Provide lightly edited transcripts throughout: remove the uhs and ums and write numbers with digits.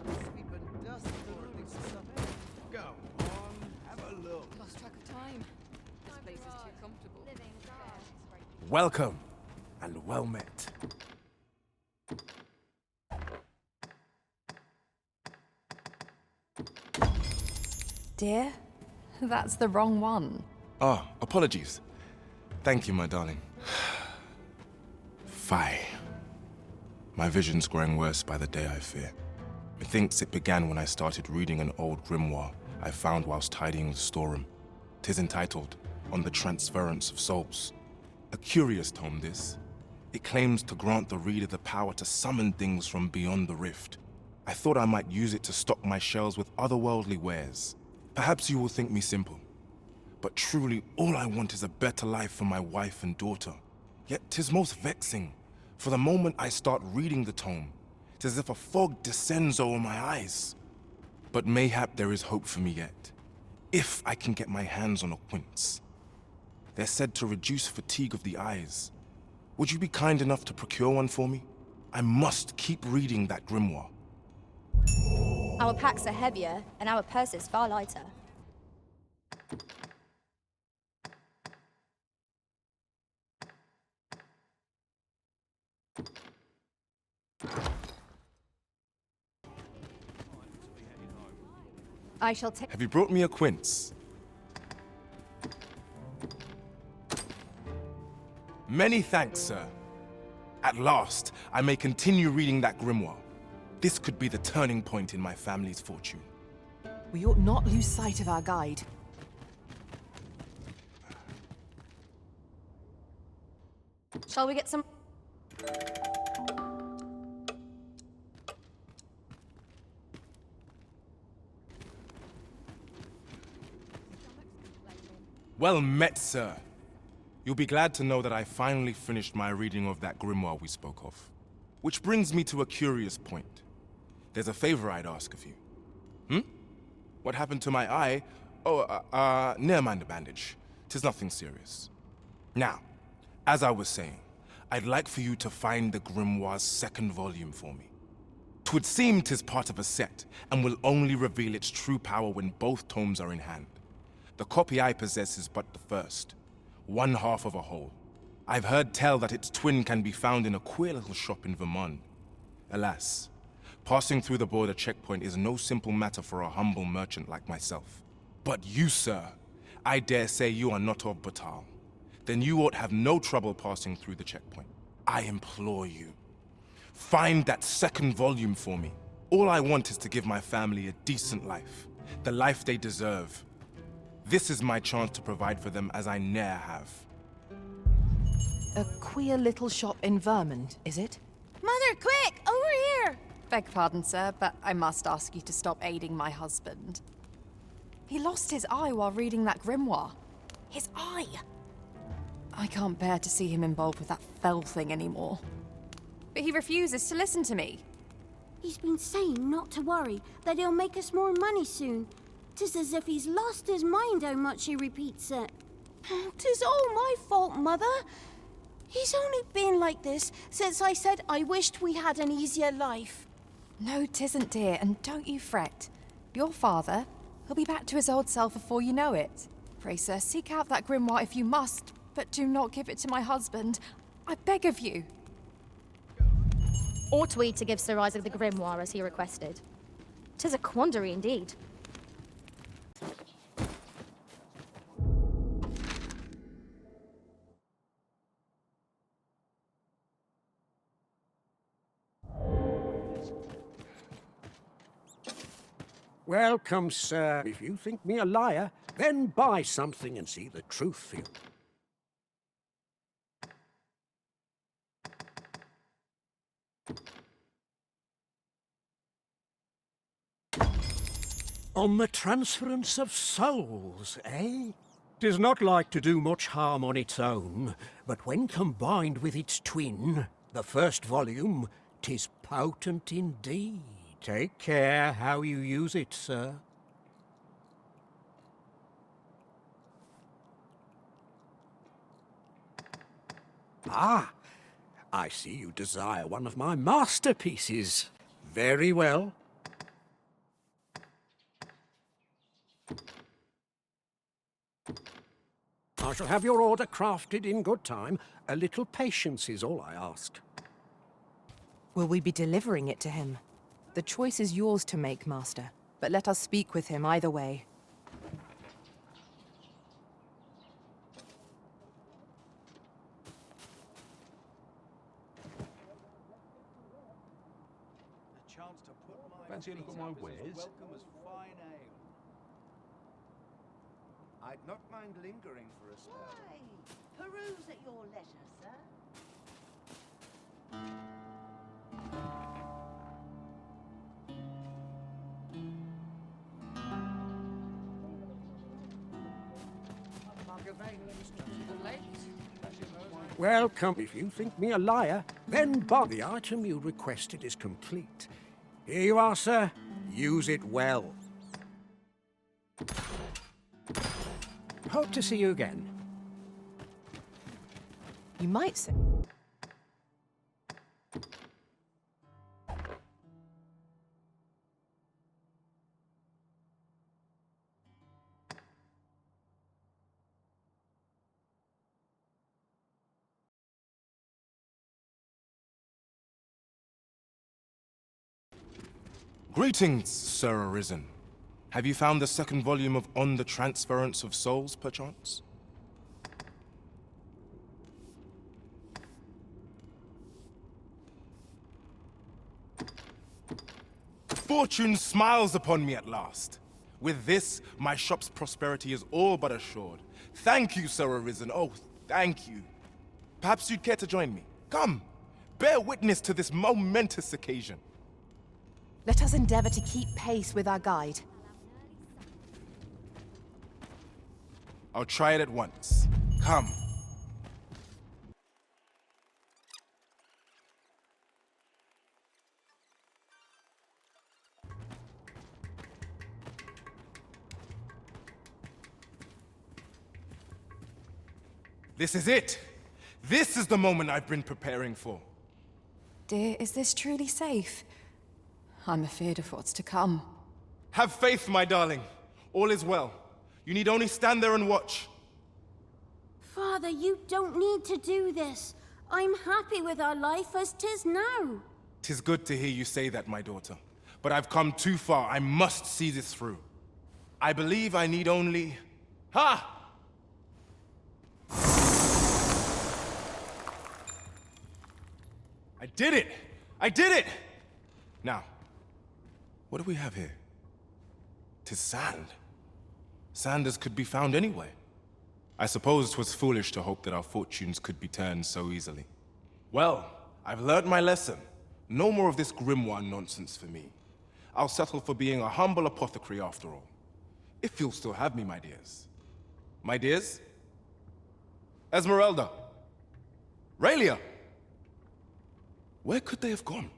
Sweep and dust before it thinks of something. Go on, have a look. Lost track of time. This place is too comfortable. Welcome, and well met. Dear, that's the wrong one. Oh, apologies. Thank you, my darling. Fie. My vision's growing worse by the day, I fear. Methinks it began when I started reading an old grimoire I found whilst tidying the storeroom. 'Tis entitled, On the Transference of Souls. A curious tome, this. It claims to grant the reader the power to summon things from beyond the rift. I thought I might use it to stock my shelves with otherworldly wares. Perhaps you will think me simple, but truly all I want is a better life for my wife and daughter. Yet 'tis most vexing, for the moment I start reading the tome, 'tis as if a fog descends over my eyes. But mayhap there is hope for me yet, if I can get my hands on a quince. They're said to reduce fatigue of the eyes. Would you be kind enough to procure one for me? I must keep reading that grimoire. Our packs are heavier, and our purses far lighter. I shall take... Have you brought me a quince? Many thanks, sir. At last, I may continue reading that grimoire. This could be the turning point in my family's fortune. We ought not lose sight of our guide. Shall we get some... Well met, sir. You'll be glad to know that I finally finished my reading of that grimoire we spoke of. Which brings me to a curious point. There's a favor I'd ask of you. What happened to my eye? Oh, never mind the bandage. 'Tis nothing serious. Now, as I was saying, I'd like for you to find the grimoire's second volume for me. 'Twould seem 'tis part of a set, and will only reveal its true power when both tomes are in hand. The copy I possess is but the first, one half of a whole. I've heard tell that its twin can be found in a queer little shop in Vermont. Alas, passing through the border checkpoint is no simple matter for a humble merchant like myself. But you, sir, I dare say you are not of Batal. Then you ought have no trouble passing through the checkpoint. I implore you, find that second volume for me. All I want is to give my family a decent life, the life they deserve. This is my chance to provide for them as I ne'er have. A queer little shop in Vermont, is it? Mother, quick! Over here! Beg pardon, sir, but I must ask you to stop aiding my husband. He lost his eye while reading that grimoire. His eye! I can't bear to see him involved with that fell thing anymore. But he refuses to listen to me. He's been saying not to worry, that he'll make us more money soon. 'Tis as if he's lost his mind how much he repeats it. 'Tis all my fault, Mother. He's only been like this since I said I wished we had an easier life. No, 'tisn't, dear, and don't you fret. Your father, he'll be back to his old self before you know it. Pray, sir, seek out that grimoire if you must, but do not give it to my husband. I beg of you. Ought we to give Sir Isaac the grimoire as he requested? 'Tis a quandary indeed. Welcome, sir. If you think me a liar, then buy something and see the truth for you. On the transference of souls, eh? 'Tis not like to do much harm on its own, but when combined with its twin, the first volume, 'tis potent indeed. Take care how you use it, sir. Ah, I see you desire one of my masterpieces. Very well. I shall have your order crafted in good time. A little patience is all I ask. Will we be delivering it to him? The choice is yours to make, Master, but let us speak with him either way. A chance to put my Fancy a look at feet my up is as wares? welcome as fine ale. I'd not mind lingering for a spell. Why? Peruse at your leisure, sir. Welcome. If you think me a liar, then the item you requested is complete. Here you are, sir. Use it well. Hope to see you again. You might say... Greetings, Sir Arisen. Have you found the second volume of On the Transference of Souls, perchance? Fortune smiles upon me at last. With this, my shop's prosperity is all but assured. Thank you, Sir Arisen. Oh, thank you. Perhaps you'd care to join me. Come, bear witness to this momentous occasion. Let us endeavor to keep pace with our guide. I'll try it at once. Come. This is it. This is the moment I've been preparing for. Dear, is this truly safe? I'm afeard of what's to come. Have faith, my darling. All is well. You need only stand there and watch. Father, you don't need to do this. I'm happy with our life as 'tis now. 'Tis good to hear you say that, my daughter. But I've come too far. I must see this through. I believe I need only... Ha! I did it! I did it! Now, what do we have here? 'Tis sand. Sand as could be found anywhere. I suppose 'twas foolish to hope that our fortunes could be turned so easily. Well, I've learnt my lesson. No more of this grimoire nonsense for me. I'll settle for being a humble apothecary after all. If you'll still have me, my dears. My dears? Esmeralda. Raylia. Where could they have gone?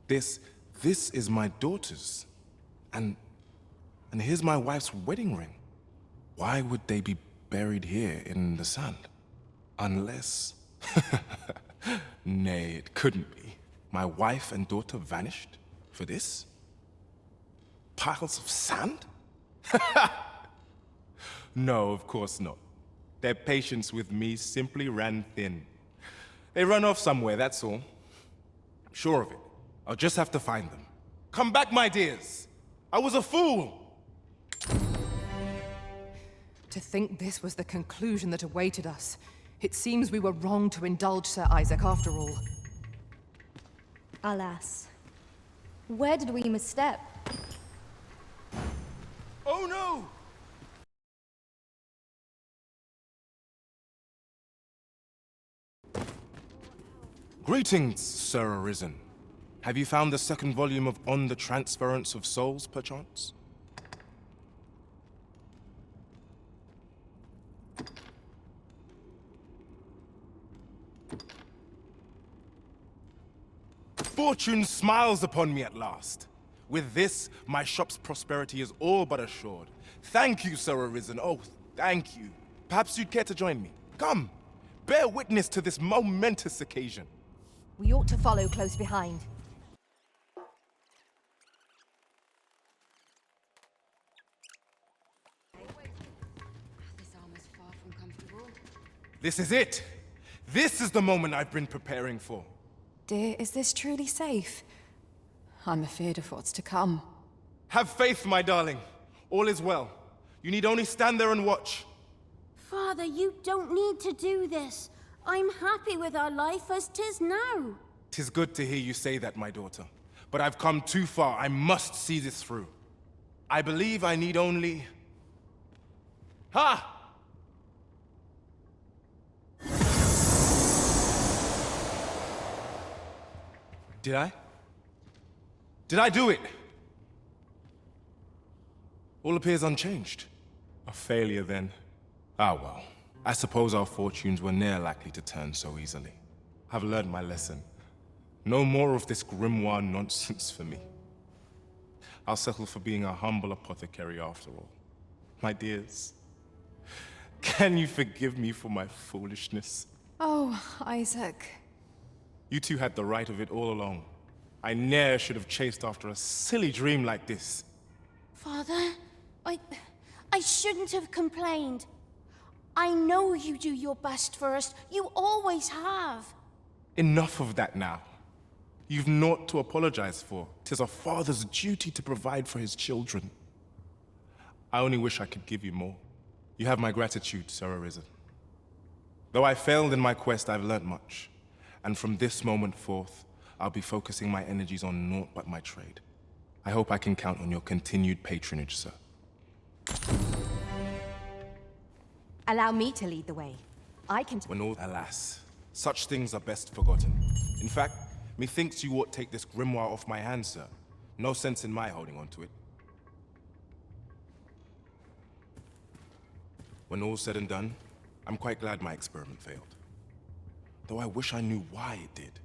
This is my daughter's. And here's my wife's wedding ring. Why would they be buried here in the sand? Unless... Nay, it couldn't be. My wife and daughter vanished for this? Piles of sand? No, of course not. Their patience with me simply ran thin. They run off somewhere, that's all. I'm sure of it. I'll just have to find them. Come back, my dears! I was a fool! To think this was the conclusion that awaited us. It seems we were wrong to indulge Sir Isaac after all. Alas. Where did we misstep? Oh no! Greetings, Sir Arisen. Have you found the second volume of On the Transference of Souls, perchance? Fortune smiles upon me at last. With this, my shop's prosperity is all but assured. Thank you, Sir Arisen. Oh, thank you. Perhaps you'd care to join me. Come, bear witness to this momentous occasion. We ought to follow close behind. This is it! This is the moment I've been preparing for. Dear, is this truly safe? I'm afeard of what's to come. Have faith, my darling. All is well. You need only stand there and watch. Father, you don't need to do this. I'm happy with our life as 'tis now. 'Tis good to hear you say that, my daughter. But I've come too far. I must see this through. I believe I need only... Ha! Did I? Did I do it? All appears unchanged. A failure, then. Ah, well. I suppose our fortunes were ne'er likely to turn so easily. I've learned my lesson. No more of this grimoire nonsense for me. I'll settle for being a humble apothecary after all. My dears, can you forgive me for my foolishness? Oh, Isaac. You two had the right of it all along. I ne'er should have chased after a silly dream like this. Father, I shouldn't have complained. I know you do your best for us. You always have. Enough of that now. You've naught to apologize for. 'Tis a father's duty to provide for his children. I only wish I could give you more. You have my gratitude, Sir Arisen. Though I failed in my quest, I've learnt much. And from this moment forth, I'll be focusing my energies on naught but my trade. I hope I can count on your continued patronage, sir. Allow me to lead the way. I can... When all, alas, such things are best forgotten. In fact, methinks you ought take this grimoire off my hands, sir. No sense in my holding on to it. When all's said and done, I'm quite glad my experiment failed. Though I wish I knew why it did.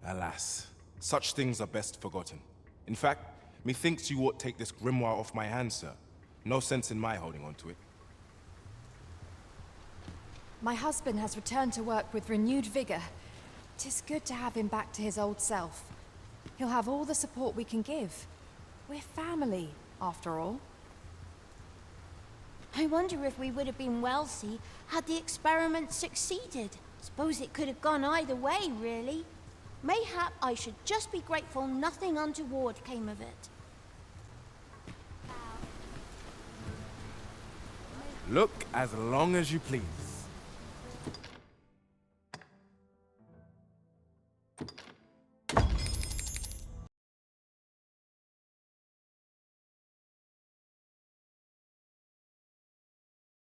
Alas, such things are best forgotten. In fact, methinks you ought take this grimoire off my hands, sir. No sense in my holding on to it. My husband has returned to work with renewed vigor. 'Tis good to have him back to his old self. He'll have all the support we can give. We're family, after all. I wonder if we would have been wealthy had the experiment succeeded. Suppose it could have gone either way, really. Mayhap I should just be grateful nothing untoward came of it. Look as long as you please.